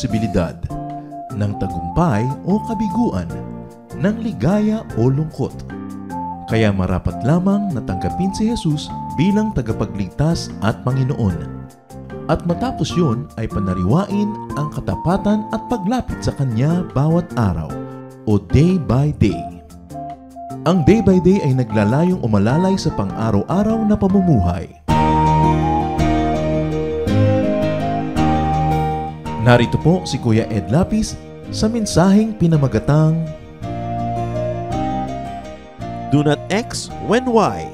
posibilidad, ng tagumpay o kabiguan, ng ligaya o lungkot. Kaya marapat lamang na tanggapin si Jesus bilang tagapagligtas at Panginoon. At matapos yun ay panariwain ang katapatan at paglapit sa Kanya bawat araw o day by day. Ang day by day ay naglalayong umalalay sa pang-araw-araw na pamumuhay. Narito po si Kuya Ed Lapis sa mensaheng pinamagatang Do not X when Y.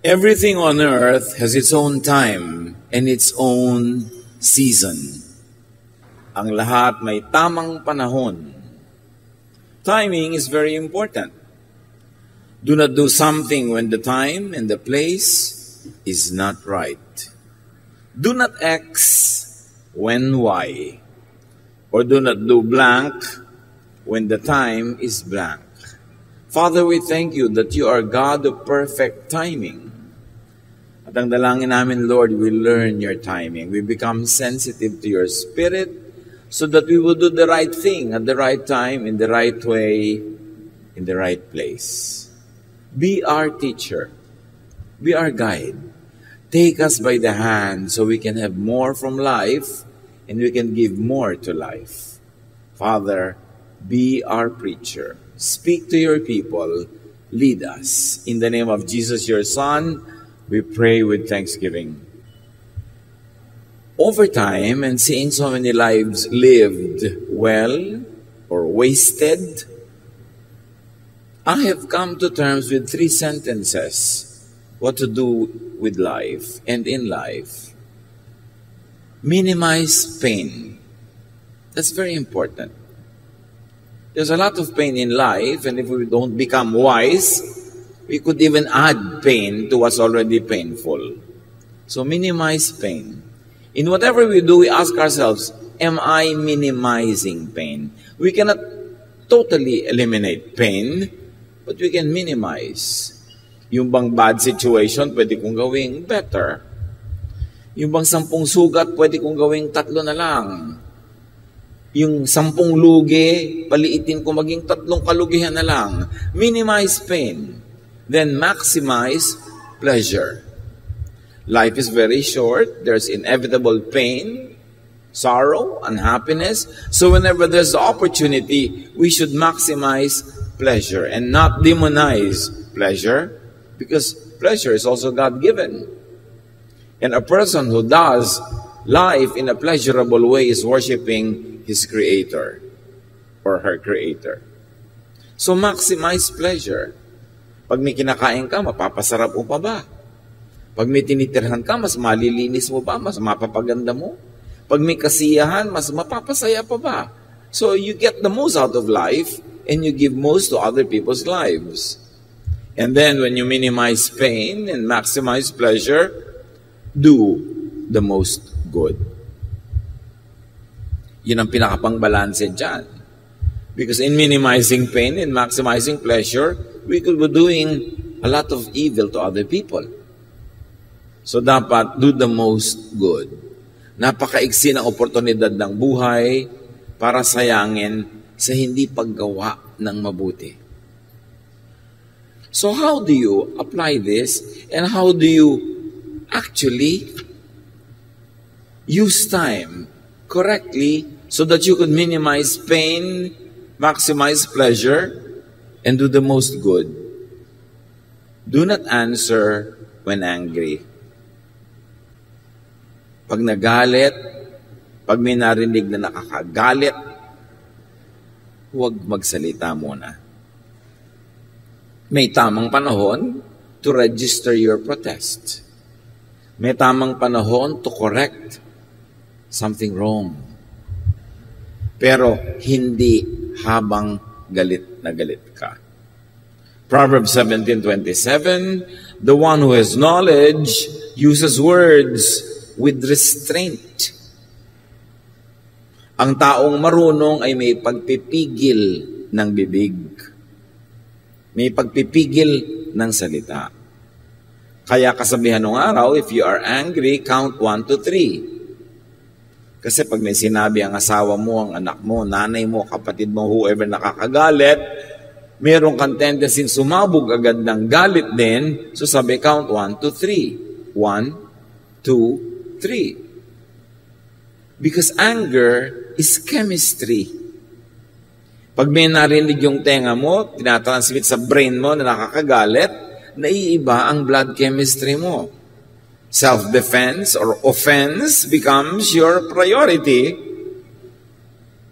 Everything on earth has its own time and its own season. Ang lahat may tamang panahon. Timing is very important. Do not do something when the time and the place is not right. Do not X when Y. Or do not do blank when the time is blank. Father, we thank you that you are God of perfect timing. At ang dalangin namin, Lord, we learn your timing. We become sensitive to your spirit so that we will do the right thing at the right time, in the right way, in the right place. Be our teacher. Be our guide. Take us by the hand so we can have more from life and we can give more to life. Father, be our preacher. Speak to your people. Lead us. In the name of Jesus, your Son, we pray with thanksgiving. Over time, and seeing so many lives lived well or wasted, I have come to terms with 3 sentences what to do with life and in life. Minimize pain. That's very important. There's a lot of pain in life, and if we don't become wise, we could even add pain to what's already painful. So minimize pain. In whatever we do, we ask ourselves, am I minimizing pain? We cannot totally eliminate pain, but we can minimize. Yung bang bad situation, pwede kong gawing better. Yung bang 10 sugat, pwede kong gawing 3 na lang. Yung 10 lugi, paliitin ko maging 3 kalugihan na lang. Minimize pain. Then maximize pleasure. Life is very short. There's inevitable pain, sorrow, unhappiness. So whenever there's the opportunity, we should maximize pleasure and not demonize pleasure, because pleasure is also God-given. And a person who does life in a pleasurable way is worshiping his Creator or her Creator. So maximize pleasure. Pag may kinakain ka, mapapasarap mo pa ba? Pag may tinitirhan ka, mas malilinis mo ba? Mas mapapaganda mo? Pag may kasiyahan, mas mapapasaya pa ba? So you get the most out of life and you give most to other people's lives. And then when you minimize pain and maximize pleasure, do the most good. Yun ang pinakapang-balanse dyan. Because in minimizing pain and maximizing pleasure, we could be doing a lot of evil to other people. So dapat do the most good. Napakaigsi ng oportunidad ng buhay para sayangin sa hindi paggawa ng mabuti. So how do you apply this and how do you actually use time correctly so that you could minimize pain, maximize pleasure, and do the most good? Do not answer when angry. Pag nagalit, pag may narinig na nakakagalit, huwag magsalita muna. May tamang panahon to register your protest. May tamang panahon to correct something wrong. Pero hindi habang galit na galit ka. Proverbs 17:27, the one who has knowledge uses words with restraint. Ang taong marunong ay may pagpipigil ng bibig. May pagpipigil ng salita. Kaya kasabihan ng araw, if you are angry, count 1 to 3. Kasi pag may sinabi ang asawa mo, ang anak mo, nanay mo, kapatid mo, whoever nakakagalit, meron kang tendency sumabog agad ng galit din. So sabi, count 1 to 3. 1, 2, 3. Because anger is chemistry. Pag may narinig yung tenga mo, tinatransmit sa brain mo na nakakagalit, naiiba ang blood chemistry mo. Self-defense or offense becomes your priority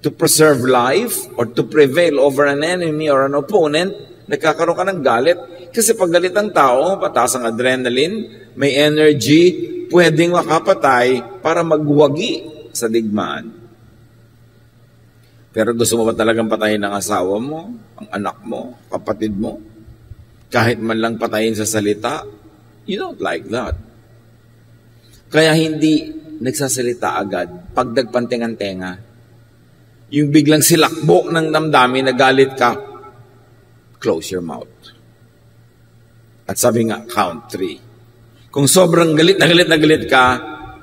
to preserve life or to prevail over an enemy or an opponent. Nagkakaroon ka ng galit. Kasi pag galit ang tao, pataas ang adrenaline, may energy, pwedeng makapatay para magwagi sa digmaan. Pero gusto mo ba talagang patayin ang asawa mo, ang anak mo, kapatid mo? Kahit man lang patayin sa salita, you don't like that. Kaya hindi nagsasalita agad pag nagpanting ang tenga. Yung biglang silakbo ng damdamin na galit ka, close your mouth. At sabi nga, count 3. Kung sobrang galit na galit ka,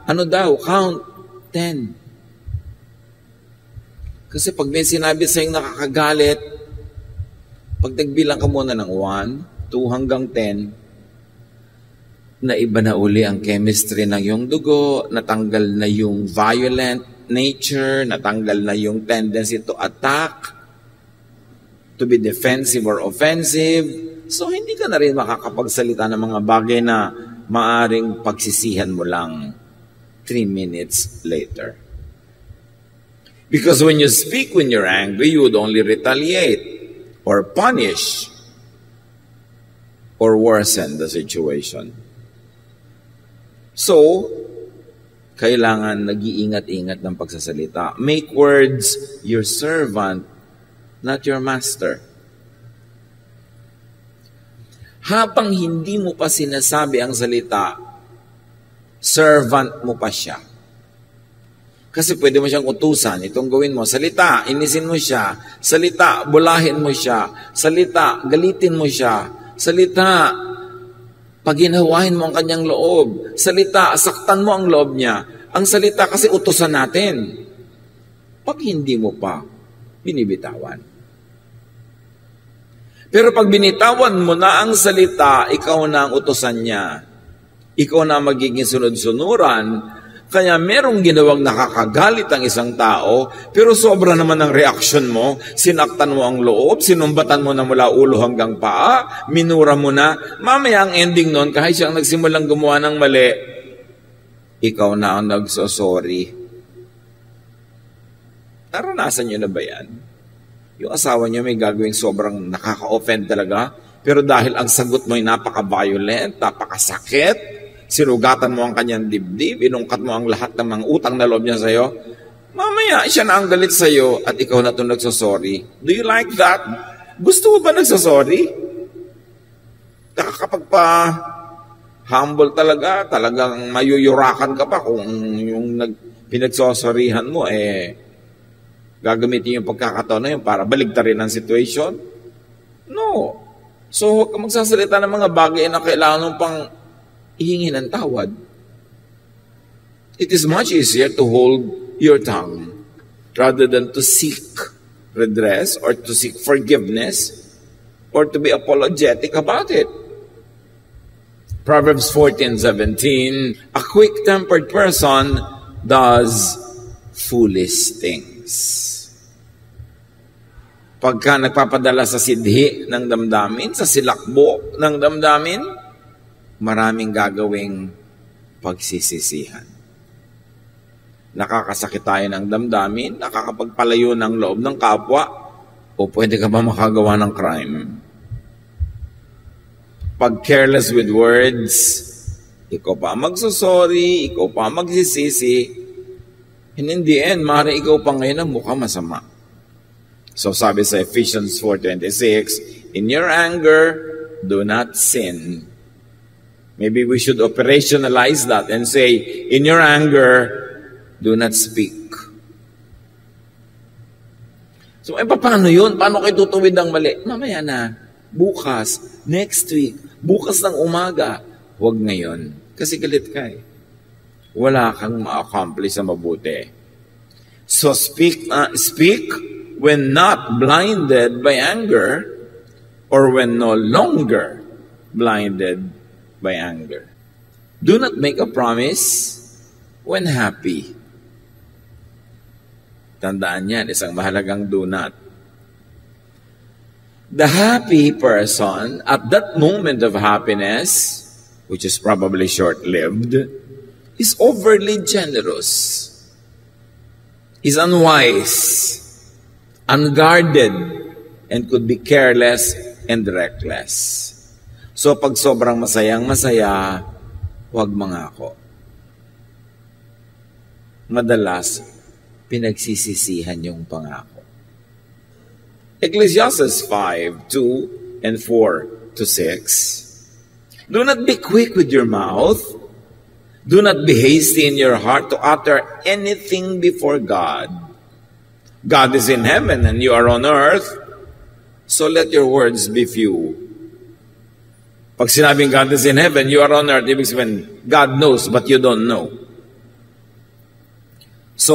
ano daw? Count 10. Kasi pag may sinabi sa'yo nakakagalit, pag nagbilang ka muna ng 1, 2 hanggang 10, na iba na uli ang chemistry ng iyong dugo, natanggal na yung violent nature, natanggal na yung tendency to attack, to be defensive or offensive. So hindi ka na rin makakapagsalita ng mga bagay na maaring pagsisihan mo lang 3 minutes later. Because when you speak when you're angry, you would only retaliate or punish or worsen the situation. So, kailangan nag-iingat-ingat ng pagsasalita. Make words your servant, not your master. Habang hindi mo pa sinasabi ang salita, servant mo pa siya. Kasi pwede mo siyang utusan, itong gawin mo. Salita, inisin mo siya. Salita, bulahin mo siya. Salita, galitin mo siya. Salita, paginawahin mo ang kanyang loob. Salita, saktan mo ang loob niya. Ang salita kasi utusan natin. Pag hindi mo pa, binibitawan. Pero pag binitawan mo na ang salita, ikaw na ang utusan niya. Ikaw na magiging sunod-sunuran. Kaya merong ginawang nakakagalit ang isang tao, pero sobra naman ang reaksyon mo, sinaktan mo ang loob, sinumbatan mo na mula ulo hanggang paa, minura mo na, mamaya ang ending nun, kahit siyang nagsimulang gumawa ng mali, ikaw na ang nagsosorry. Naranasan niyo na ba yan? Yung asawa niyo may gagawing sobrang nakaka-offend talaga, pero dahil ang sagot mo ay napaka-violent, napakasakit, sinugatan mo ang kanyang dibdib, inungkat mo ang lahat ng mga utang na loob niya sa'yo, mamaya siya na ang galit sa'yo at ikaw na itong nagsasorry. Do you like that? Gusto mo ba nagsasorry? Kapag pa humble talaga, talagang mayuyurakan ka pa kung yung pinagsasorryhan mo, gagamitin yung pagkakataon na yun para baligtarin ang situation? No. So, huwag ka magsasalita ng mga bagay na kailangan mong pang ihingi ng tawad. It is much easier to hold your tongue rather than to seek redress or to seek forgiveness or to be apologetic about it. Proverbs 14:17, a quick-tempered person does foolish things. Pagka nagpapadala sa sidhi ng damdamin, sa silakbo ng damdamin, maraming gagawing pagsisisihan. Nakakasakit tayo ng damdamin, nakakapagpalayo ng loob ng kapwa, o pwede ka ba makagawa ng crime? Pag careless with words, ikaw pa magsusorry, ikaw pa magsisisi, and in the end, maaaring ikaw pa ngayon ang mukha masama. So sabi sa Ephesians 4:26, in your anger, do not sin. Maybe we should operationalize that and say, in your anger, do not speak. So, paano yun? Paano kayo tutuwid ng mali? Mamaya na, bukas, next week, bukas ng umaga, huwag ngayon. Kasi galit ka eh. Wala kang ma-accomplish na mabuti. So speak when not blinded by anger, or when no longer blinded by anger. Do not make a promise when happy. Tandaan yan, isang mahalagang do not. The happy person, at that moment of happiness, which is probably short-lived, is overly generous. Is unwise, unguarded, and could be careless and reckless. So pag sobrang masayang-masaya, huwag mangako. Madalas, pinagsisisihan yung pangako. Ecclesiastes 5:2 and 4-6. Do not be quick with your mouth. Do not be hasty in your heart to utter anything before God. God is in heaven and you are on earth, so let your words be few. Pag sinabing God is in heaven, you are on earth, ibig sabihin, God knows but you don't know. So,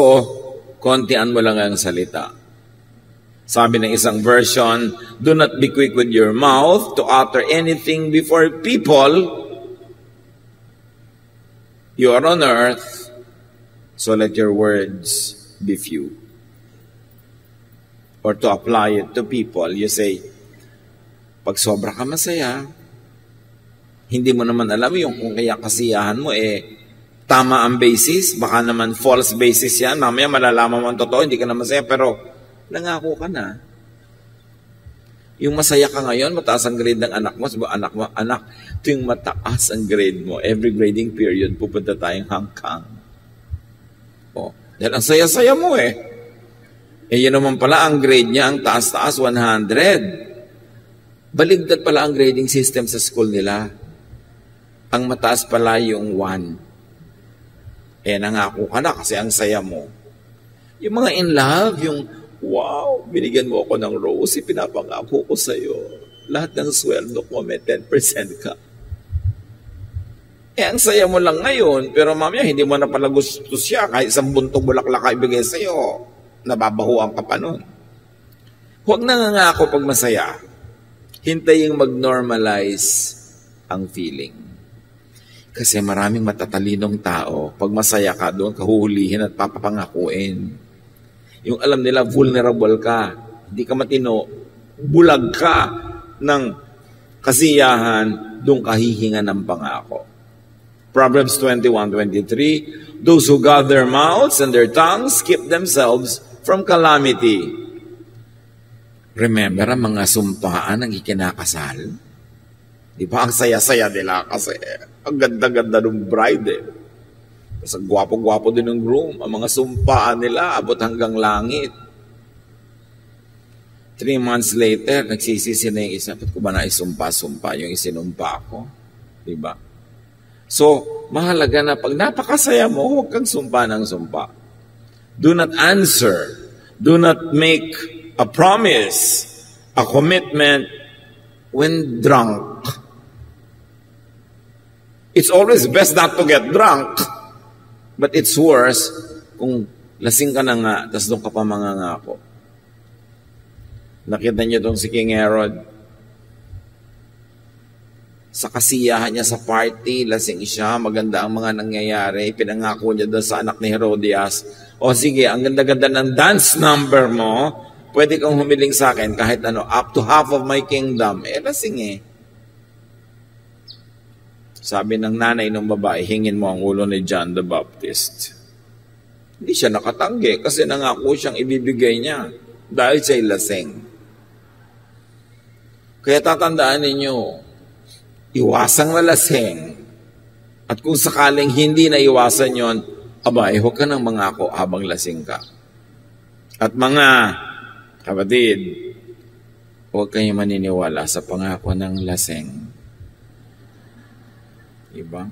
kontian mo lang ang salita. Sabi ng isang version, do not be quick with your mouth to utter anything before people. You are on earth, so let your words be few. Or to apply it to people, you say, pag sobra ka masaya, hindi mo naman alam yung kung kaya kasiyahan mo, tama ang basis, baka naman false basis yan, mamaya malalaman mo ang totoo, hindi ka na masaya, pero nangako ka na. Yung masaya ka ngayon, mataas ang grade ng anak mo, anak, ito yung mataas ang grade mo. Every grading period, pupunta tayong hangkang. Dahil ang saya-saya mo yun naman pala ang grade niya, ang taas-taas, 100. Baligtad pala ang grading system sa school nila. Ang mataas pala yung 1. Nangako ka na kasi ang saya mo. Yung mga in love, yung wow, binigyan mo ako ng rose, pinapangako ko sa'yo. Lahat ng sweldo ko, may 10% ka. Ang saya mo lang ngayon, pero mamaya hindi mo na pala gusto siya, kahit isang buntong bulaklak ka ibigay sa'yo, nababahuan ka pa nun. Huwag nangangako pag masaya. Hintayin mag-normalize ang feeling. Kasi maraming matatalinong tao, pag masaya ka doon, kahuhulihin at papapangakuin. Yung alam nila, vulnerable ka, hindi ka matino, bulag ka ng kasiyahan, doon kahihinga ng pangako. Proverbs 21:23, those who guard their mouths and their tongues keep themselves from calamity. Remember ang mga sumpaan ng ikinakasal? Di ba ang saya-saya nila kasi ang ganda-ganda ng bride Kasi gwapo-gwapo din ng groom. Ang mga sumpaan nila, abot hanggang langit. 3 months later, nagsisisi na yung isa. Ba't ko ba naisumpa-sumpa yung isinumpa ko? Diba? So, mahalaga na pag napakasaya mo, huwag kang sumpa ng sumpa. Do not answer. Do not make a promise, a commitment when drunk. It's always best not to get drunk. But it's worse kung lasing ka na nga, tas doon ka pa mangangako. Nakita niyo itong si King Herod. Sa kasiyahan niya sa party, lasing siya, maganda ang mga nangyayari. Pinangako niya doon sa anak ni Herodias, o sige, ang ganda-ganda ng dance number mo, pwede kang humiling sa akin kahit ano, up to half of my kingdom. Lasing Sabi ng nanay ng babae, hingin mo ang ulo ni John the Baptist. Hindi siya nakatanggi kasi nangako siyang ibibigay niya dahil siya'y lasing. Kaya tatandaan ninyo, iwasang malasing. At kung sakaling hindi na iwasan yon, abay, huwag ka nang mangako habang lasing ka. At mga kapatid, huwag kayong maniniwala sa pangako ng lasing. Diba?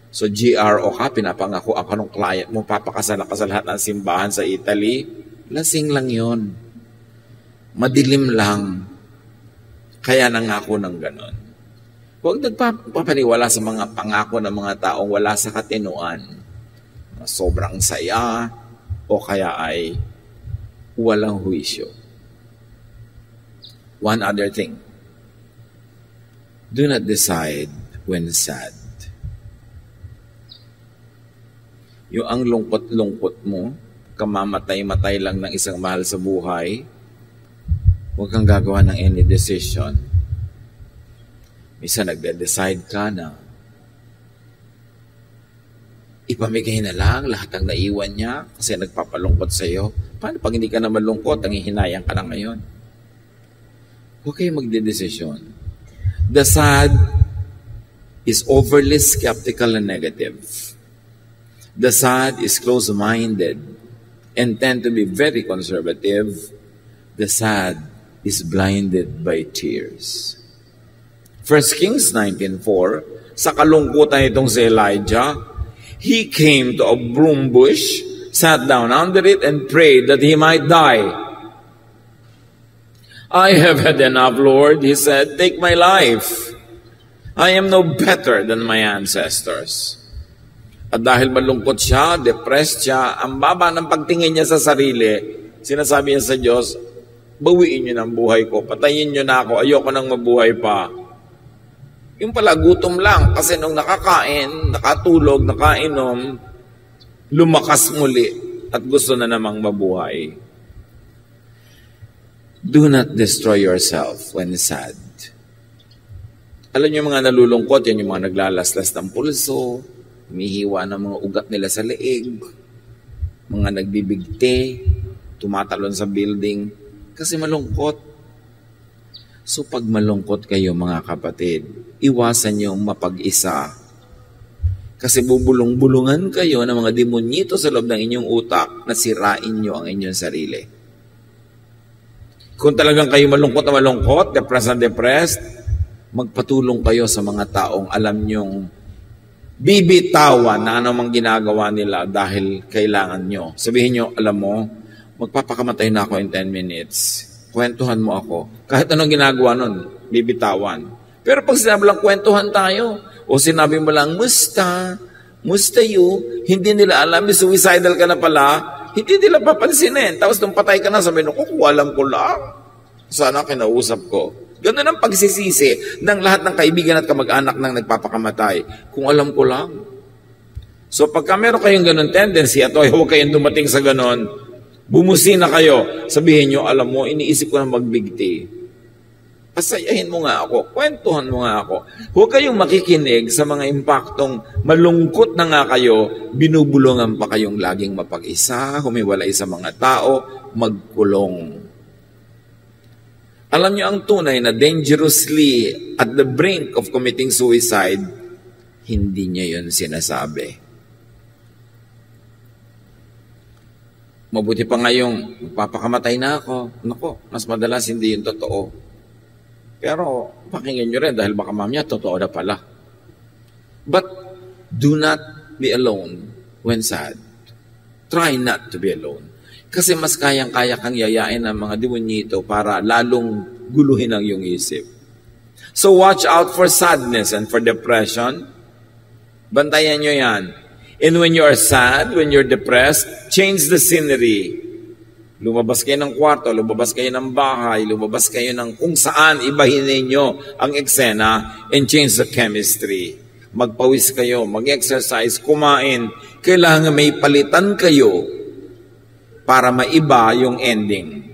So GRO ka, pinapangako ako ng client mo, papakasal sa lahat ng simbahan sa Italy, lasing lang yon. Madilim lang. Kaya nangako ng ganon. Huwag nagpapaniwala sa mga pangako ng mga taong wala sa katinuan. Sobrang saya o kaya ay walang huwisyo. One other thing. Do not decide when sad. Yung ang lungkot-lungkot mo, kamamatay-matay lang ng isang mahal sa buhay, huwag kang gagawa ng any decision. Minsan nagde-decide ka na ipamigay na lang lahat ng naiwan niya kasi nagpapalungkot sa iyo. Paano pag hindi ka na malungkot, ang hihinayang ka na ngayon? Huwag kayong magde-desisyon. The sad is overly skeptical and negative. The sad is close-minded and tend to be very conservative. The sad is blinded by tears. 1 Kings 19:4, sa kalungkutan itong si Elijah, he came to a broom bush, sat down under it, and prayed that he might die. I have had enough, Lord, he said. Take my life. I am no better than my ancestors. At dahil malungkot siya, depressed siya, ang baba ng pagtingin niya sa sarili, sinasabi niya sa Diyos, bawiin niyo ng buhay ko, patayin niyo na ako, ayoko nang mabuhay pa. Yung pala, gutom lang. Kasi nung nakakain, nakatulog, nakainom, lumakas muli at gusto na namang mabuhay. Do not destroy yourself when sad. Alam niyo mga nalulungkot, yan yung mga naglalaslas ng pulso, humihiwa ng mga ugat nila sa leeg, mga nagbibigti, tumatalon sa building, kasi malungkot. So pag malungkot kayo mga kapatid, iwasan niyong mapag-isa. Kasi bubulong-bulungan kayo ng mga demonyito sa loob ng inyong utak na sirain niyo ang inyong sarili. Kung talagang kayo malungkot na malungkot, depressed na depressed, magpatulong kayo sa mga taong alam niyong bibitawan na anumang ginagawa nila dahil kailangan nyo. Sabihin nyo, alam mo, magpapakamatay na ako in 10 minutes. Kwentuhan mo ako. Kahit anong ginagawa nun, bibitawan. Pero pag sinabi lang, kwentuhan tayo, o sinabi mo lang, musta you, hindi nila alam, suicidal ka na pala, hindi nila papansinin. Tapos nung patay ka na, sabi nung, alam ko lang. Sana kinausap ko. Ganun ang pagsisisi ng lahat ng kaibigan at kamag-anak ng nagpapakamatay. Kung alam ko lang. So pagka meron kayong ganun tendency, at huwag kayong dumating sa ganun, bumusi na kayo. Sabihin nyo, alam mo, iniisip ko na magbigti. Pasayahin mo nga ako. Kwentuhan mo nga ako. Huwag kayong makikinig sa mga impaktong malungkot na nga kayo, binubulungan pa kayong laging mapag-isa, humiwalay sa mga tao, magkulong. Alam nyo ang tunay na dangerously at the brink of committing suicide, hindi niya yun sinasabi. Mabuti pa ngayong magpapakamatay na ako. Nako, mas madalas hindi yun totoo. Pero pakinggan nyo rin dahil baka mamaya totoo na pala. But do not be alone when sad. Try not to be alone. Kasi mas kayang-kaya kang yayain ng mga demonyito para lalong guluhin ang iyong isip. So watch out for sadness and for depression. Bantayan nyo yan. And when you are sad, when you're depressed, change the scenery. Lumabas kayo ng kwarto, lumabas kayo ng bahay, lumabas kayo ng kung saan, ibahin ninyo ang eksena and change the chemistry. Magpawis kayo, mag-exercise, kumain. Kailangan may palitan kayo para maiba yung ending.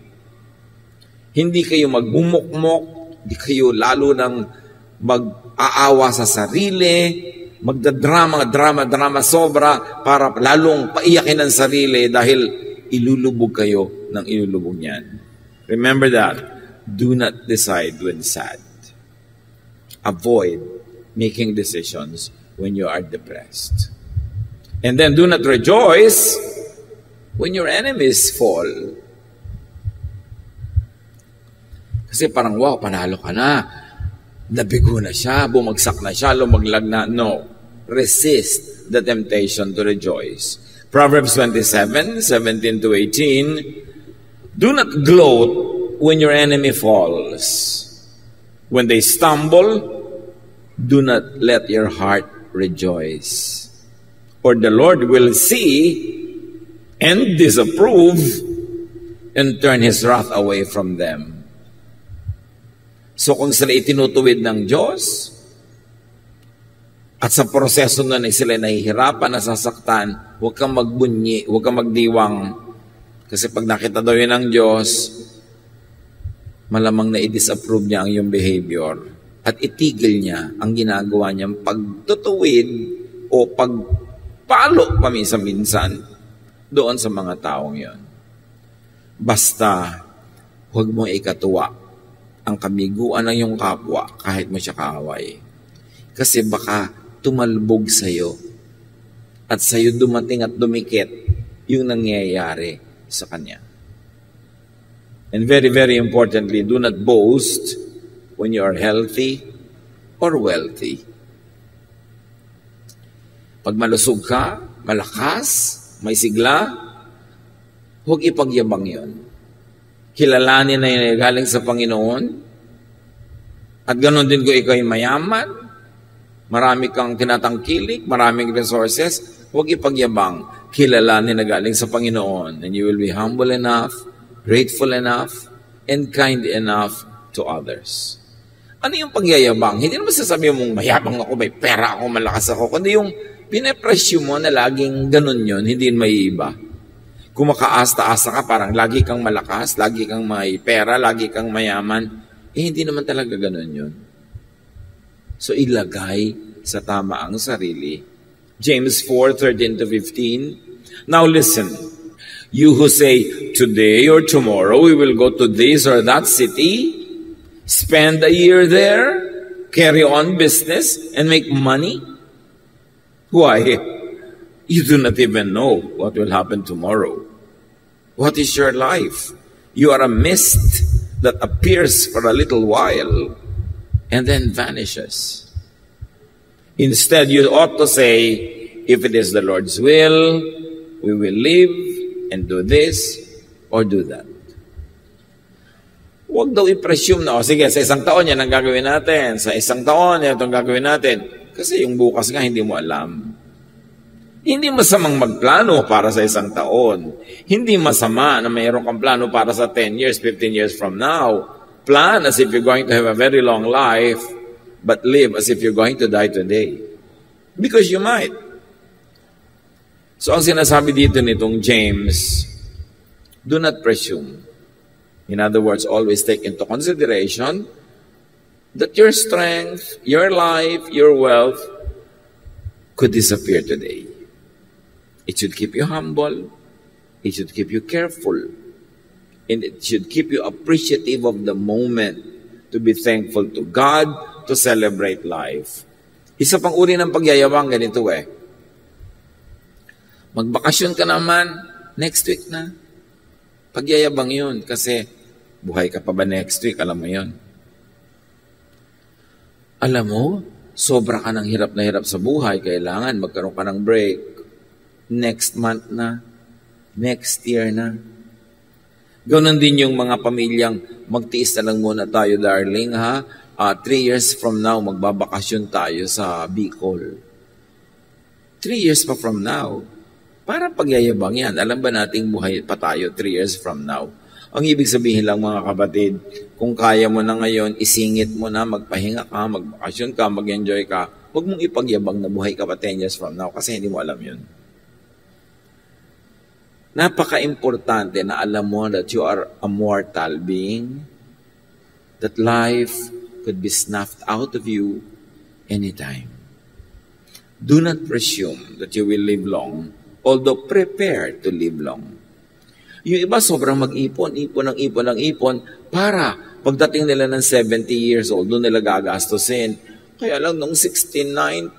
Hindi kayo magbumukmok, hindi kayo lalo ng mag-aawa sa sarili, magdadrama sobra para lalong paiyakin ang sarili dahil ilulubog kayo ng ilulubog niyan. Remember that. Do not decide when sad. Avoid making decisions when you are depressed. And then do not rejoice when your enemies fall. Kasi parang, wow, panalo ka na. Nabigo na siya, bumagsak na siya, lumaglag na. No. Resist the temptation to rejoice. Proverbs 27:17 to 18. Do not gloat when your enemy falls. When they stumble, do not let your heart rejoice. For the Lord will see and disapprove and turn His wrath away from them. So kung sila itinutuwid ng Diyos, at sa proseso nun ay sila nahihirapan, nasasaktan, huwag kang magbunyi, huwag kang magdiwang. Kasi pag nakita daw yun ng Diyos, malamang na i-disapprove niya ang iyong behavior at itigil niya ang ginagawa niyang pagtutuwid o pagpalo paminsan-minsan doon sa mga taong yon. Basta, huwag mo ikatuwa ang kabiguan ng iyong kapwa kahit mo siya kaaway. Kasi baka tumalbog sa'yo at sa'yo dumating at dumikit yung nangyayari sa kanya. And very, very importantly, do not boast when you are healthy or wealthy. Pag malusog ka, malakas, may sigla, huwag ipagyabang yon. Kilalanin na yun galing sa Panginoon. At ganoon din kung ikaw ay mayaman, marami kang tinatangkilik, maraming resources, huwag ipagyabang. Kilalanin na galing sa Panginoon. And you will be humble enough, grateful enough, and kind enough to others. Ano yung pagyayabang? Hindi naman sasabihin mong mayabang ako, may pera ako, malakas ako. Kundi yung pinapresyo mo na laging ganun yun, hindi may iba. Kung makaasta-asa ka, parang lagi kang malakas, lagi kang may pera, lagi kang mayaman, hindi naman talaga ganun yun. So ilagay sa tama ang sarili. James 4:13-15. Now listen, you who say, today or tomorrow we will go to this or that city, spend a year there, carry on business, and make money? Why? You do not even know what will happen tomorrow. What is your life? You are a mist that appears for a little while and then vanishes. Instead, you ought to say, if it is the Lord's will, we will live and do this or do that. Huwag daw i-presume na, sige, sa isang taon yan ang gagawin natin. Sa isang taon, yan itong gagawin natin. Kasi yung bukas nga, hindi mo alam. Hindi masamang magplano para sa isang taon. Hindi masama na mayroon kang plano para sa 10 years, 15 years from now. Plan as if you're going to have a very long life, but live as if you're going to die today. Because you might. So ang sinasabi dito nitong James, do not presume. In other words, always take into consideration that your strength, your life, your wealth could disappear today. It should keep you humble. It should keep you careful. And it should keep you appreciative of the moment, to be thankful to God, to celebrate life. Isa pang uri ng pagyayabang ganito Magbakasyon ka naman, next week na. Pagyayabang yun kasi buhay ka pa ba next week? Alam mo yun. Alam mo, sobra ka ng hirap na hirap sa buhay. Kailangan magkaroon ka ng break. Next month na. Next year na. Ganoon din yung mga pamilyang magtiis na lang muna tayo, darling, ha? 3 years from now, magbabakasyon tayo sa Bicol. 3 years pa from now. Para pagyayabang yan. Alam ba nating buhay pa tayo 3 years from now? Ang ibig sabihin lang mga kapatid, kung kaya mo na ngayon, isingit mo na, magpahinga ka, magbakasyon ka, mag-enjoy ka, huwag mong ipagyabang na buhay ka pa 10 years from now kasi hindi mo alam yun. Napaka-importante na alam mo that you are a mortal being, that life could be snuffed out of you anytime. Do not presume that you will live long, although prepare to live long. Yung iba sobrang mag-ipon, ipon para pagdating nila ng 70 years old, doon nila gagastusin. Kaya lang nung 69.5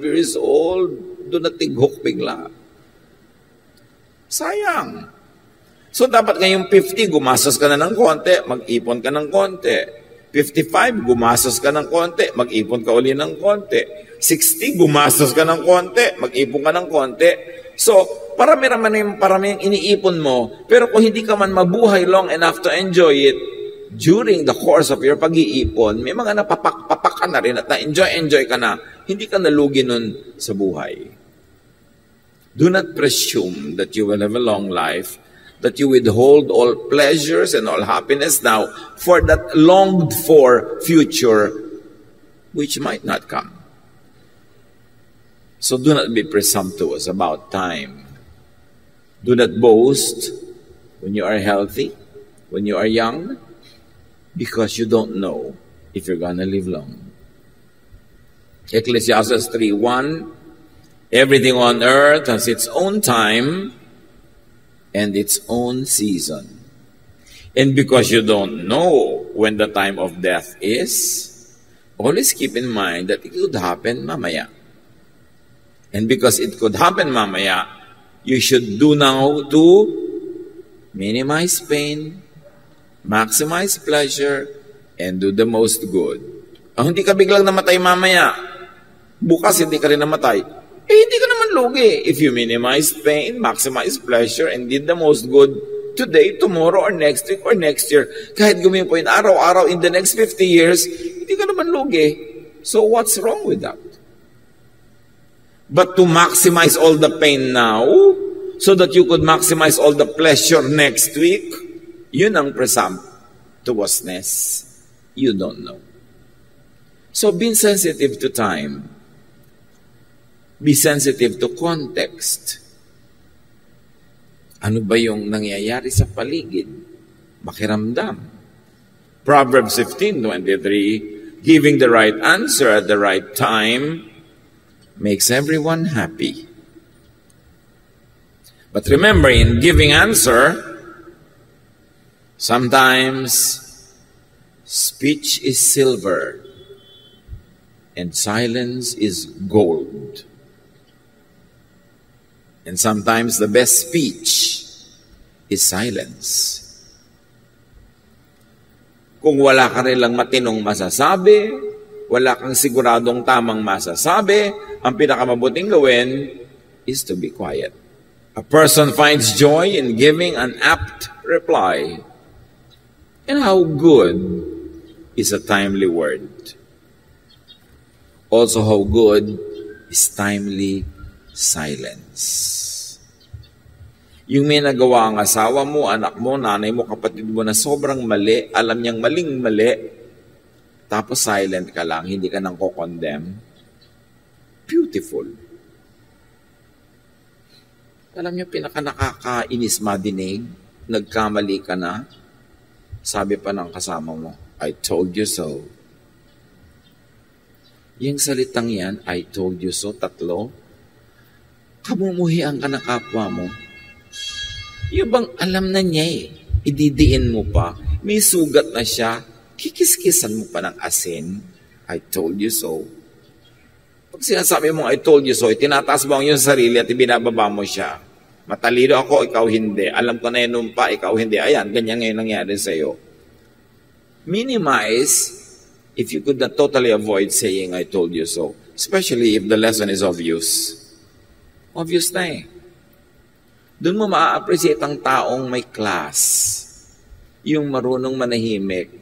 years old, doon natighok bigla. Sayang. So dapat ngayong 50, gumastos ka na ng konti, mag-ipon ka ng konti. 55, gumastos ka ng konti, mag-ipon ka uli ng konti. 60, gumastos ka ng konti, mag-ipon ka ng konti. So, parami yung iniipon mo, pero kung hindi ka man mabuhay long enough to enjoy it, during the course of your pag-iipon, may mga napapak ka na rin at na-enjoy ka na, hindi ka nalugi nun sa buhay. Do not presume that you will have a long life, that you withhold all pleasures and all happiness now for that longed-for future which might not come. So do not be presumptuous about time. Do not boast when you are healthy, when you are young, because you don't know if you're gonna live long. Ecclesiastes 3:1, everything on earth has its own time and its own season. And because you don't know when the time of death is, always keep in mind that it could happen mamaya. And because it could happen mamaya, you should do now to minimize pain, maximize pleasure, and do the most good. Hindi ka biglang namatay mamaya, bukas hindi ka rin namatay, hindi ka naman lugi. If you minimize pain, maximize pleasure, and did the most good today, tomorrow, or next week, or next year, kahit gawin po yun araw-araw in the next 50 years, hindi ka naman lugi. So what's wrong with that? But to maximize all the pain now, so that you could maximize all the pleasure next week, yun ang presumptuousness. You don't know. So be sensitive to time. Be sensitive to context. Ano ba yung nangyayari sa paligid? Makiramdam. Proverbs 15:23, giving the right answer at the right time makes everyone happy. But remember, in giving answer, sometimes speech is silver and silence is gold. And sometimes the best speech is silence. Kung wala ka rin lang matinong masasabi, wala kang siguradong tamang masasabi, ang pinakamabuting gawin is to be quiet. A person finds joy in giving an apt reply. And how good is a timely word? Also, how good is timely silence. Yung may nagawa ang asawa mo, anak mo, nanay mo, kapatid mo na sobrang mali, alam niyang maling-mali, tapos silent ka lang, hindi ka nang ko-condemn. Beautiful. Alam niyo, pinaka-nakakainis madinig, nagkamali ka na, sabi pa ng kasama mo, I told you so. Yung salitang yan, I told you so, 3, kamumuhian ka ng kapwa mo. Yung bang alam na niya ididiin mo pa, may sugat na siya, kikis-kisan mo pa ng asin, I told you so. Pag sinasabi mo, I told you so, tinataas mo ang iyong sarili at ibinababa mo siya. Matalino ako, ikaw hindi. Alam ko na yun pa, ikaw hindi. Ayan, ganyan ngayon nangyari sa iyo. Minimize if you could not totally avoid saying, I told you so. Especially if the lesson is obvious. Obvious na eh. Doon mo maa-appreciate ang taong may class. Yung marunong manahimik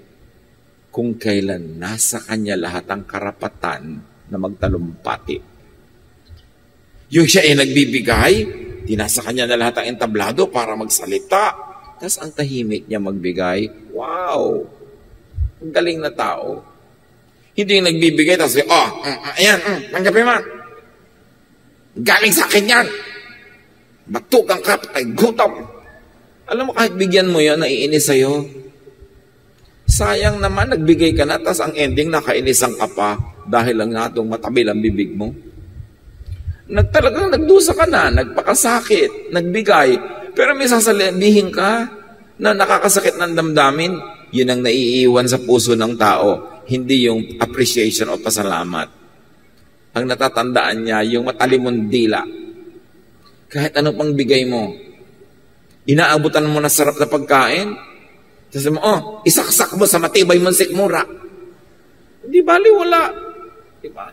kung kailan nasa kanya lahat ang karapatan na magtalumpati. Yung siya ay nagbibigay, di nasa kanya na lahat ang entablado para magsalita. Tapos ang tahimik niya magbigay, wow! Ang galing na tao. Hindi yung nagbibigay, tapos, ayan, tanggapin mo. Galing sa akin yan. Batugang ka, patay, gutom. Alam mo, kahit bigyan mo yan, naiinis sa'yo. Sayang naman, nagbigay ka na, tapos ang ending, nakainisan ka pa dahil lang natong matabil ang bibig mo. Talagang nagdusa ka na, nagpakasakit, nagbigay, pero may sasabihin ka na nakakasakit ng damdamin, yun ang naiiwan sa puso ng tao, hindi yung appreciation o pasalamat. Ang natatandaan niya, yung matalimong dila. Kahit ano pang bigay mo, inaabutan mo na sarap na pagkain, sabi mo, isaksak mo sa matibay mong sikmura. Di bali, wala. Diba?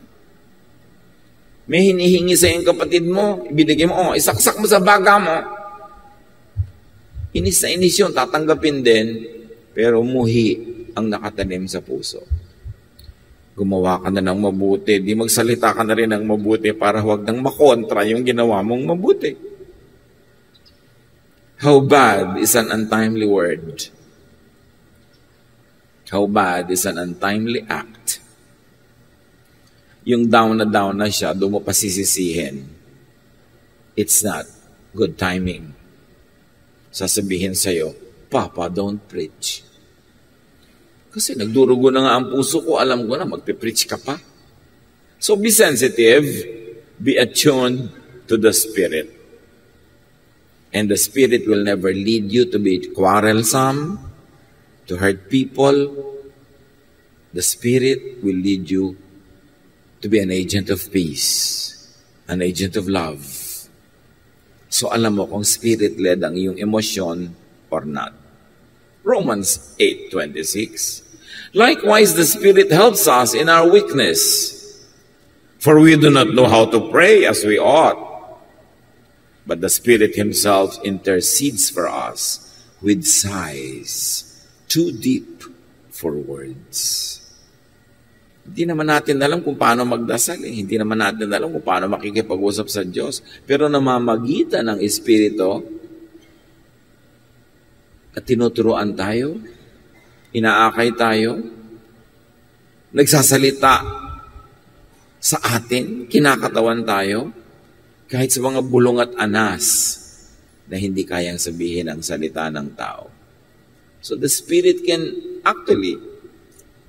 May hinihingi sa iyong kapatid mo, ibinigay mo, isaksak mo sa baga mo. Inis na inis yun, tatanggapin din, pero muhi ang nakatanim sa puso. Gumawa ka na ng mabuti, di magsalita ka na rin ng mabuti para huwag nang makontra yung ginawa mong mabuti. How bad is an untimely word? How bad is an untimely act? Yung down na siya, doon mo pa sisisihin. It's not good timing. Sasabihin sa'yo, Papa, don't preach. Kasi nagdurugo na nga ang puso ko, alam ko na, magpipreach ka pa. So be sensitive, be attuned to the Spirit. And the Spirit will never lead you to be quarrelsome, to hurt people. The Spirit will lead you to be an agent of peace, an agent of love. So alam mo kung Spirit-led ang iyong emosyon or not. Romans 8:26. Likewise, the Spirit helps us in our weakness. For we do not know how to pray as we ought. But the Spirit Himself intercedes for us with sighs too deep for words. Hindi naman natin alam kung paano magdasal. Hindi naman natin alam kung paano makikipag-usap sa Diyos. Pero namamagitan ng Espiritu at tinuturuan tayo, inaakay tayo, nagsasalita sa atin, kinakatawan tayo, kahit sa mga bulong at anas na hindi kayang sabihin ang salita ng tao. So the Spirit can actually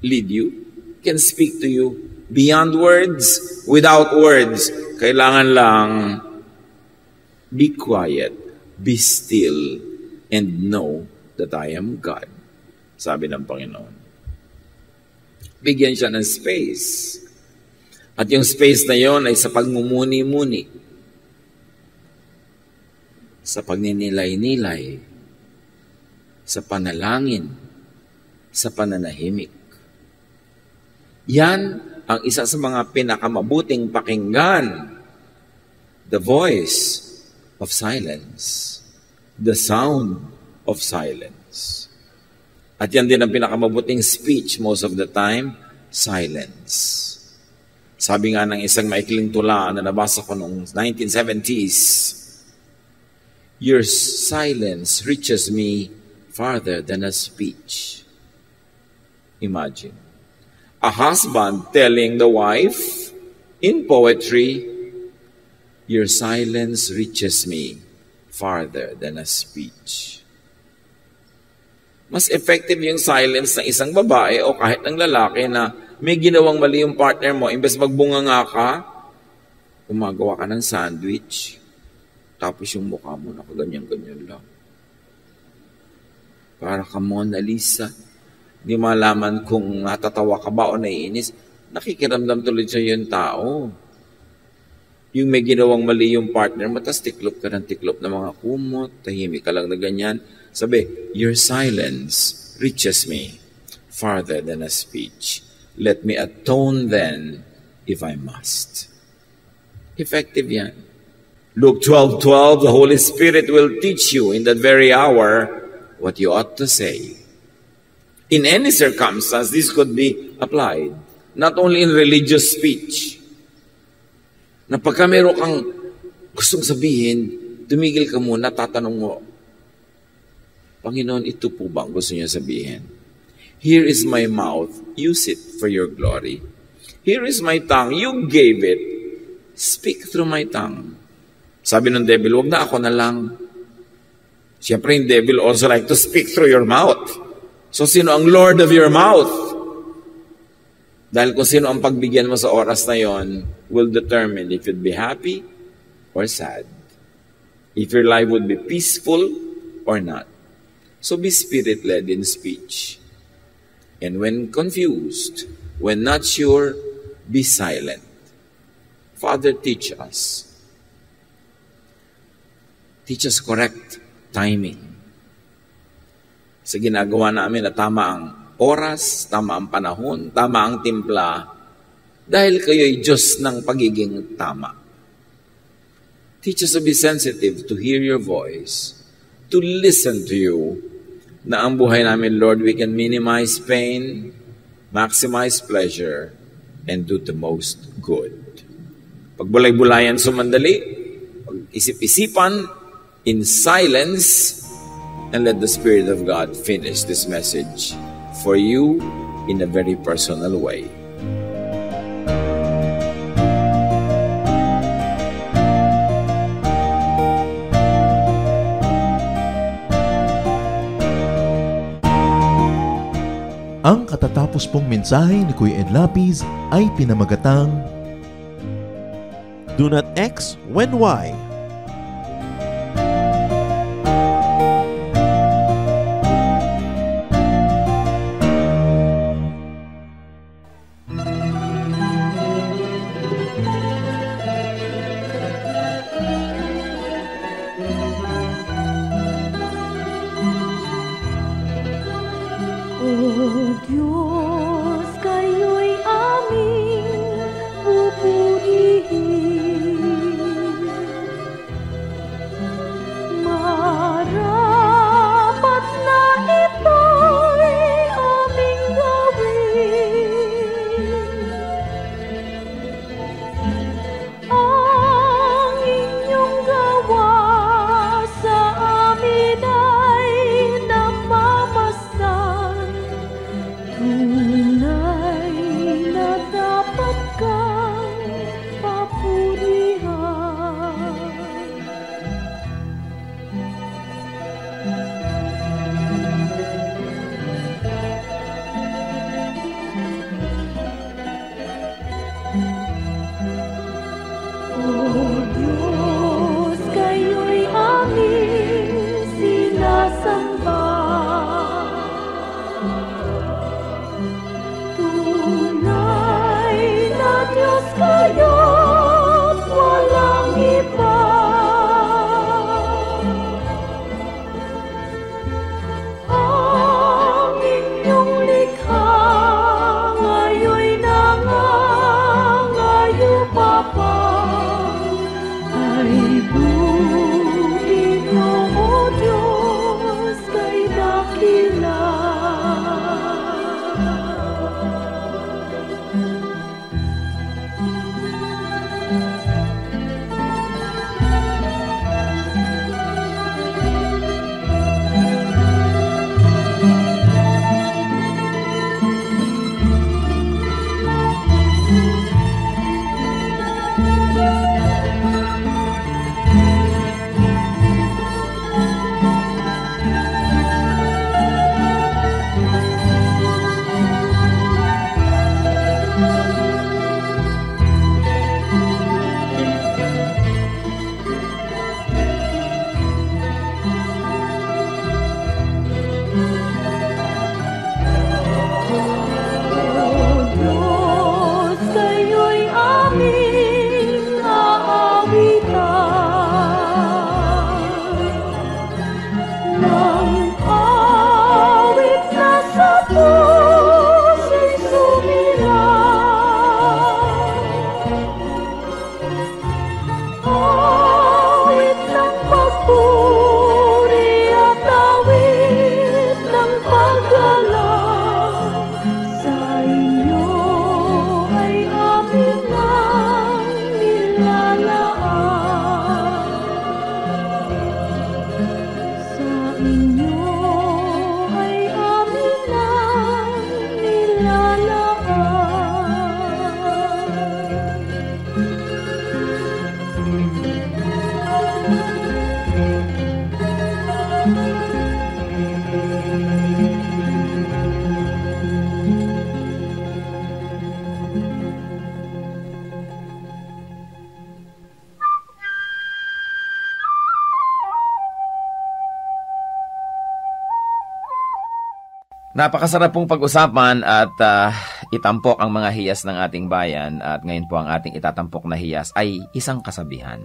lead you, can speak to you beyond words, without words. Kailangan lang be quiet, be still, and know that I am God. Sabi ng Panginoon. Bigyan siya ng space. At yung space na yon ay sa pagmumuni-muni, sa pagninilay-nilay, sa panalangin, sa pananahimik. Yan ang isa sa mga pinakamabuting pakinggan. The voice of silence. The sound of silence. At yan din ang pinakamabuting speech most of the time, silence. Sabi nga ng isang maikling tula na nabasa ko noong 1970s, your silence reaches me farther than a speech. Imagine. A husband telling the wife in poetry, your silence reaches me farther than a speech. Mas effective yung silence ng isang babae o kahit ng lalaki na may ginawang mali yung partner mo, imbes magbunganga ka, gumagawa ka ng sandwich, tapos yung mukha mo nakaganyan-ganyan lang. Para ka Mona Lisa. Hindi malaman kung natatawa ka ba o naiinis. Nakikiramdam tuloy sa yung tao. Yung may ginawang mali yung partner mo, tapos tiklop ka ng tiklop ng mga kumot, tahimik ka lang na ganyan. Sabi, your silence reaches me farther than a speech. Let me atone then if I must. Effective yan. Luke 12:12, the Holy Spirit will teach you in that very hour what you ought to say. In any circumstance, this could be applied. Not only in religious speech. Na pagka meron kang gustong sabihin, tumigil ka muna, tatanong mo, Panginoon, ito po ba ang gusto niya sabihin? Here is my mouth, use it for your glory. Here is my tongue, you gave it. Speak through my tongue. Sabi ng devil, wag na ako na lang. Siyempre, yung devil also like to speak through your mouth. So, sino ang Lord of your mouth? Dahil kung sino ang pagbigyan mo sa oras na yon will determine if you'd be happy or sad. If your life would be peaceful or not. So, be Spirit-led in speech. And when confused, when not sure, be silent. Father, teach us. Teach us correct timing. Sa ginagawa namin na tama ang oras, tama ang panahon, tama ang timpla, dahil kayo'y Diyos ng pagiging tama. Teach us to be sensitive to hear your voice, to listen to you, na ang buhay namin, Lord, we can minimize pain, maximize pleasure, and do the most good. Pagbulay-bulayan sumandali, pag-isip-isipan, in silence, and let the Spirit of God finish this message for you in a very personal way. Ang katatapos pong mensahe ni Kuya Ed Lapis ay pinamagatang Do not X when Y. O Diyos, kayo'y aming pupurihin. Marapat na ito'y aming gawin. Ang inyong gawa sa amin ay namamasdan. Tunay na dapat kang papurihan. O Diyos, kayo'y aming sinasamba. Tunay na Diyos kayo't walang iba. Ang inyong likha ngayon'y nangangayo pa pa. Ay buhay mo, O Diyos, kay dakila. Diyos, kayo'y aming aawitan. Nang awit na sa puso'y sumirang. Awit ng papuri at awit ng paggalang. Sa inyo ay amin ang nilalaan. Sa inyo ay amin ang nilalaan. Napakasarap pong pag-usapan at itampok ang mga hiyas ng ating bayan, at ngayon po ang ating itatampok na hiyas ay isang kasabihan.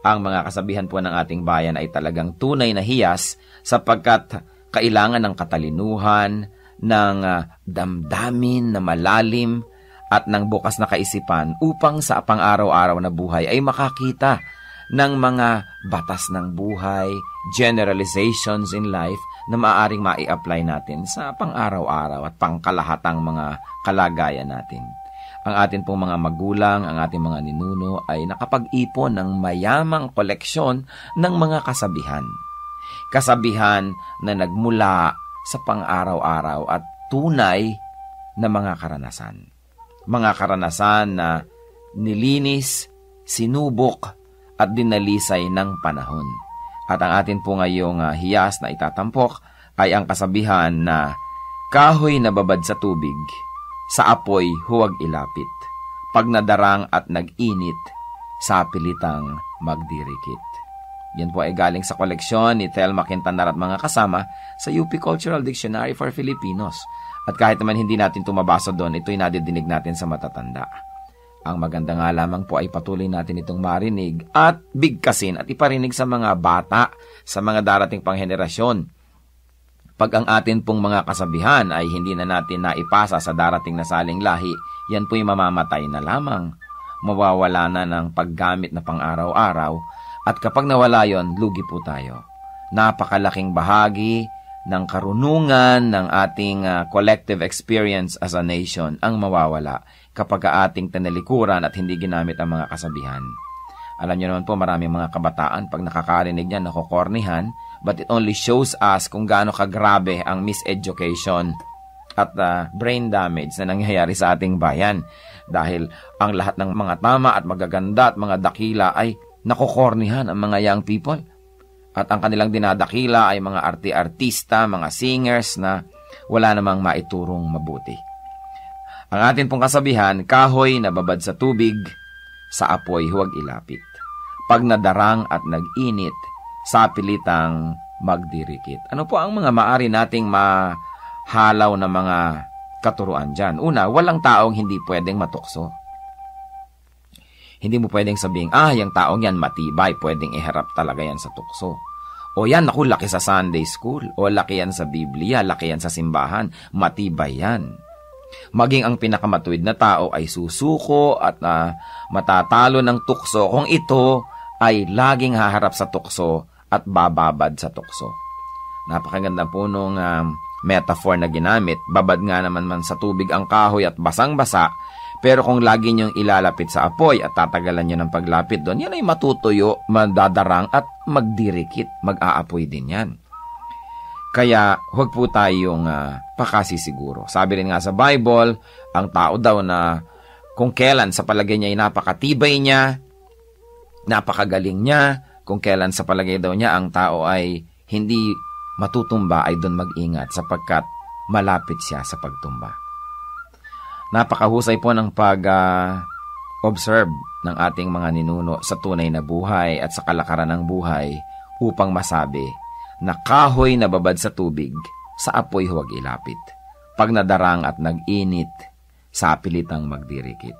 Ang mga kasabihan po ng ating bayan ay talagang tunay na hiyas sapagkat kailangan ng katalinuhan, ng damdamin na malalim at ng bukas na kaisipan upang sa pang-araw-araw na buhay ay makakita ng mga batas ng buhay, generalizations in life na maaaring mai-apply natin sa pang-araw-araw at pangkalahatang mga kalagayan natin. Ang atin pong mga magulang, ang ating mga ninuno ay nakapag-ipon ng mayamang koleksyon ng mga kasabihan. Kasabihan na nagmula sa pang-araw-araw at tunay na mga karanasan. Mga karanasan na nilinis, sinubok at dinalisay ng panahon. At ang atin po ngayong hiyas na itatampok ay ang kasabihan na kahoy na babad sa tubig, sa apoy huwag ilapit. Pag nadarang at nag-init, sa pilitang magdirikit. Yan po ay galing sa koleksyon ni Thelma Quintanar at mga kasama sa UP Cultural Dictionary for Filipinos. At kahit naman hindi natin tumabasa doon, ito'y nadidinig natin sa matatanda. Ang maganda nga lamang po ay patuloy natin itong marinig at bigkasin at iparinig sa mga bata, sa mga darating pang henerasyon. Pag ang atin pong mga kasabihan ay hindi na natin naipasa sa darating na saling lahi, yan po'y mamamatay na lamang. Mawawala na ng paggamit na pang-araw-araw at kapag nawala yon, lugi po tayo. Napakalaking bahagi ng karunungan ng ating collective experience as a nation ang mawawala kapag ating tinalikuran at hindi ginamit ang mga kasabihan. Alam niyo naman po, maraming mga kabataan pag nakakarinig niyan, nakukornihan, but it only shows us kung gaano kagrabe ang miseducation at brain damage na nangyayari sa ating bayan. Dahil ang lahat ng mga tama at magaganda at mga dakila ay nakukornihan ang mga young people. At ang kanilang dinadakila ay mga artista, mga singers na wala namang maiturong mabuti. Ang atin pong kasabihan, kahoy na babad sa tubig, sa apoy huwag ilapit. Pag nadarang at nag-init, sa pilitang magdirikit. Ano po ang mga maaari nating mahalaw na mga katuruan dyan? Una, walang taong hindi pwedeng matukso. Hindi mo pwedeng sabing, yung taong yan matibay, pwedeng iharap talaga yan sa tukso. O yan, naku, laki sa Sunday school. O laki yan sa Biblia, laki yan sa simbahan. Matibay yan. Maging ang pinakamatuwid na tao ay susuko at matatalo ng tukso kung ito ay laging haharap sa tukso at bababad sa tukso. Napakaganda po nung metaphor na ginamit. Babad nga naman sa tubig ang kahoy at basang-basa, pero kung lagi niyong ilalapit sa apoy at tatagalan niyo ng paglapit doon, yan ay matutuyo, madadarang at magdirikit, mag-aapoy din yan. Kaya huwag po tayong pakasisiguro. Sabi rin nga sa Bible, ang tao daw na kung kailan sa palagay niya ay napakatibay niya, napakagaling niya, kung kailan sa palagay daw niya ang tao ay hindi matutumba, ay doon mag-ingat sapagkat malapit siya sa pagtumba. Napakahusay po ng pag-observe ng ating mga ninuno sa tunay na buhay at sa kalakaran ng buhay upang masabi na kahoy na babad sa tubig, sa apoy huwag ilapit. Pag nadarang at nag-init, sa pilitang magdirikit.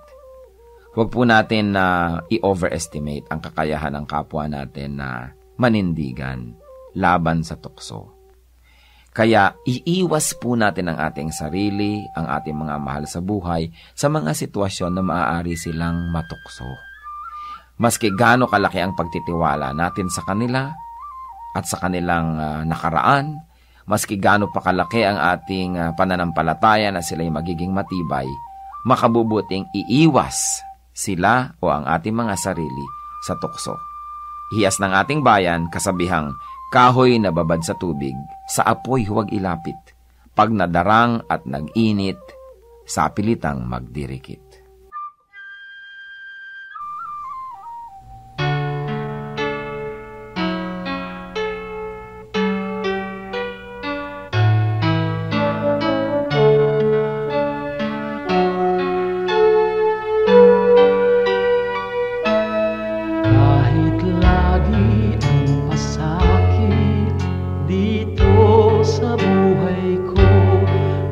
Huwag po natin na i-overestimate ang kakayahan ng kapwa natin na manindigan laban sa tukso. Kaya iiwas po natin ang ating sarili, ang ating mga mahal sa buhay, sa mga sitwasyon na maaari silang matukso. Maski gaano kalaki ang pagtitiwala natin sa kanila at sa kanilang nakaraan, maski gaano pa kalaki ang ating pananampalataya na sila'y magiging matibay, makabubuting iiwas sila o ang ating mga sarili sa tukso. Hiyas ng ating bayan, kasabihang, kahoy na babad sa tubig, sa apoy huwag ilapit. Pag nadarang at nag-init, sa pilitang magdirikit.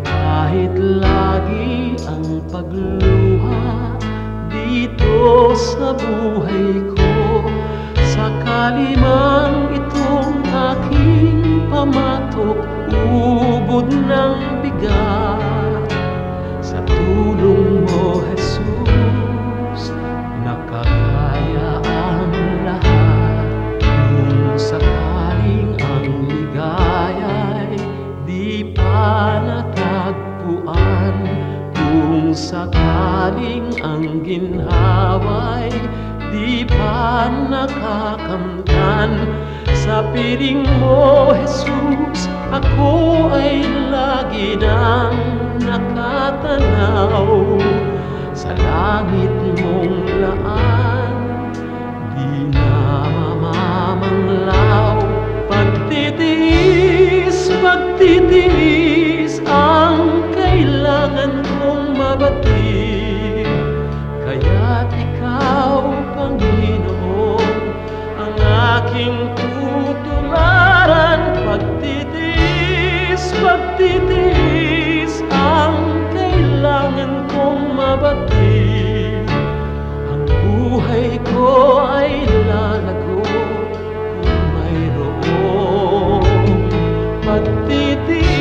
Kahit lagi ang pagluha kakamtan. Sa piling mo, Jesus, ako ay lagi nang nakatanaw. Sa langit mong laan, di na mamamanglaw. Pagtitiis, pagtitiis ang kailangan kong mabatid. Kaya't ikaw, Panginoon, ang aking tutularan. Pagtitiis, pagtitiis ang kailangan kong mabatid. Ang buhay ko ay lalago kung mayroong pagtitiis.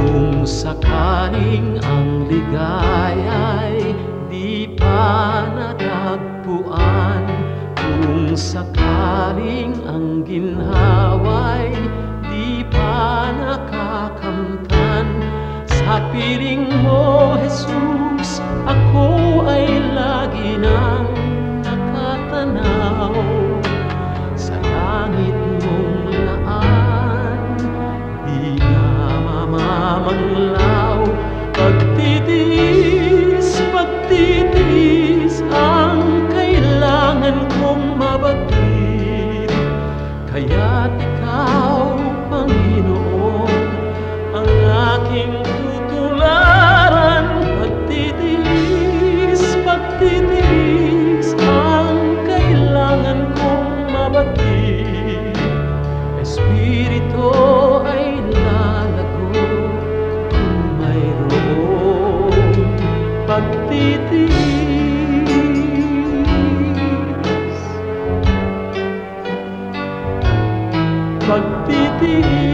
Kung sakaling ang ligaya'y di pa natagpuan, kung sakaling ang ginhawa'y di pa nakakamtan, sa piling mo, Jesus, ako ay lagi nang nakatanaw. Sa langit mong laan, di na mamamanglaw. Pagtitiis, pagtitiis ang kailangan kong mabatid. Kaya't ikaw, Panginoon, ang aking tutularan. Pagtitiis, pagtitiis ang kailangan kong mabatid. Espiritu ay lalago kung mayroong pagtitiis. Pagtitiis.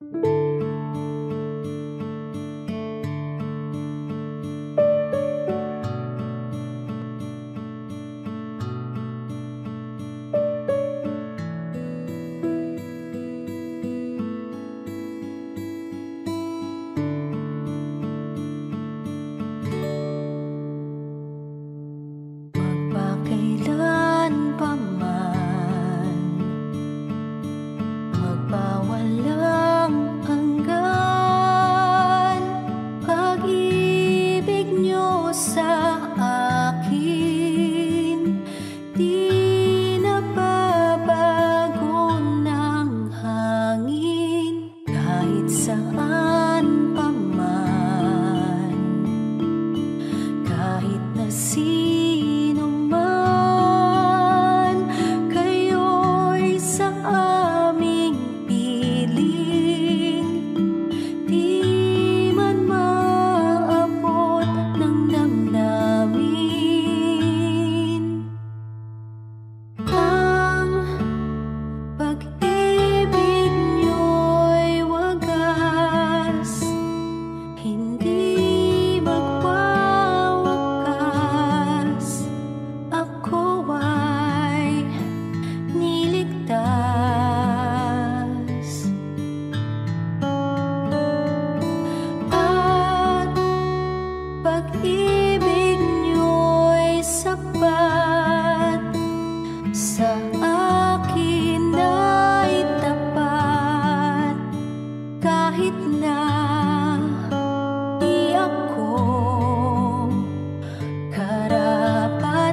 Magpakailan pa man, magpawalang hanggan, pag-ibig niyo sa akin, di nababago ng hangin, kahit saan pa man, kahit na sino man, kayo'y sa aming piling, di man maabot ng damdamin. Ang pag-ibig niyo'y wagas, hindi magwawakas, ako ay niligtas. At pag-ibig niyo'y sapat, sa akin ay tapat, kahit na di ako karapat-dapat.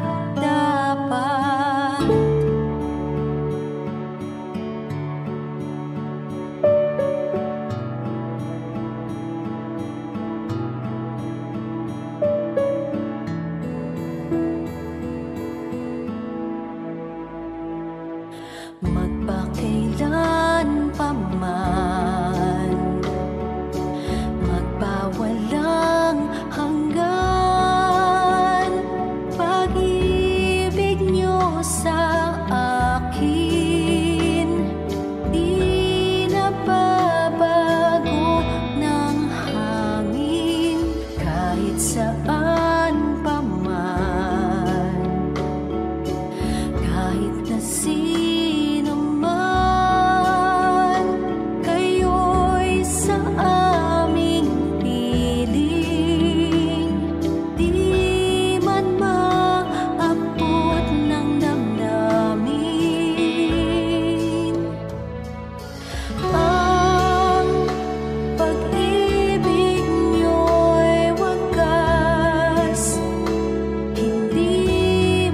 Magpakailan pa man, magpawalang hanggan, pag-ibig niyo sa akin, di nababago ng hangin, kahit saan pa man, kahit na sino man, kayo'y sa aming piling, di man maabot ng damdamin. Ang pag-ibig niyo'y wagas, hindi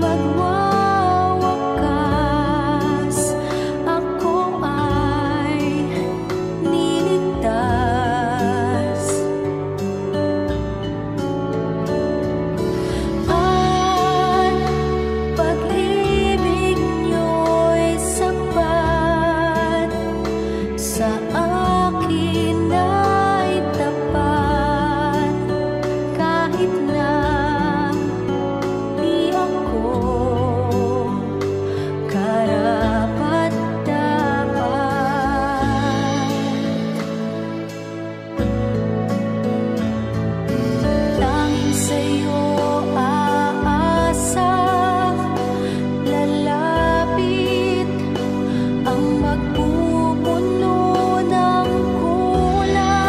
magwawakas, ako ay niligtas. At pag-ibig niyo'y sapat, sa akin ay tapat, kahit na di ako karapat-dapat. Tanging sa'yo aasa, lalapit ang magpupuno ng kulang.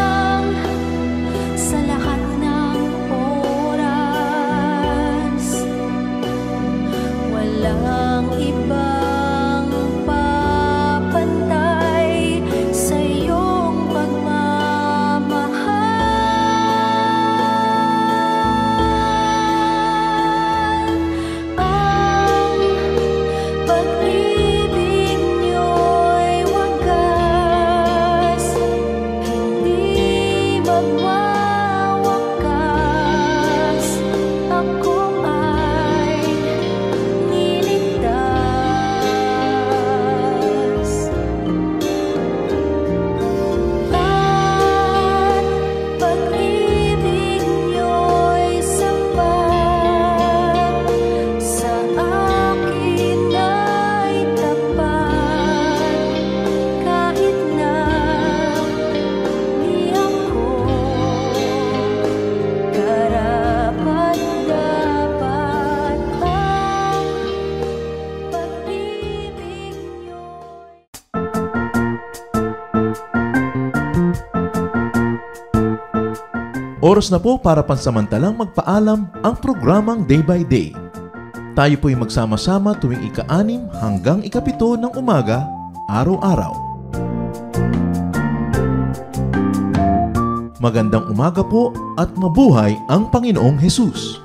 Oras na po para pansamantalang magpaalam ang programang Day by Day. Tayo po'y magsama-sama tuwing ika-6 hanggang ika-7 ng umaga, araw-araw. Magandang umaga po at mabuhay ang Panginoong Hesus!